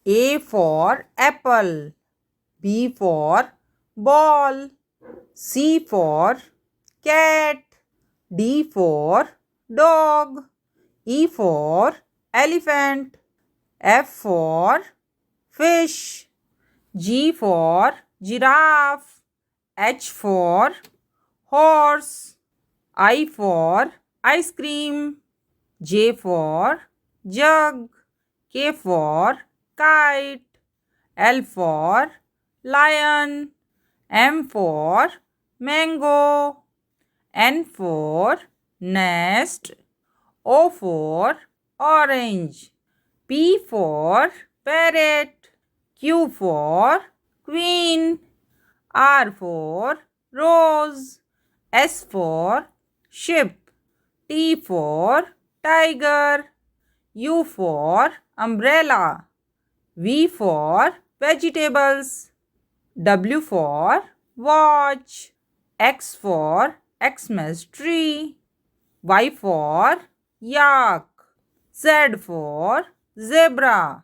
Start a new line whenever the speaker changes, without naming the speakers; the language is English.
A for apple. B for ball. C for cat. D for dog. E for elephant. F for fish. G for giraffe. H for horse. I for ice cream. J for jug. K for kite. L for lion. M for mango. N for nest. O for orange. P for parrot. Q for queen. R for rose. S for ship. T for tiger. U for umbrella. V for vegetables. W for watch. X for Xmas tree. Y for yak. Z for zebra.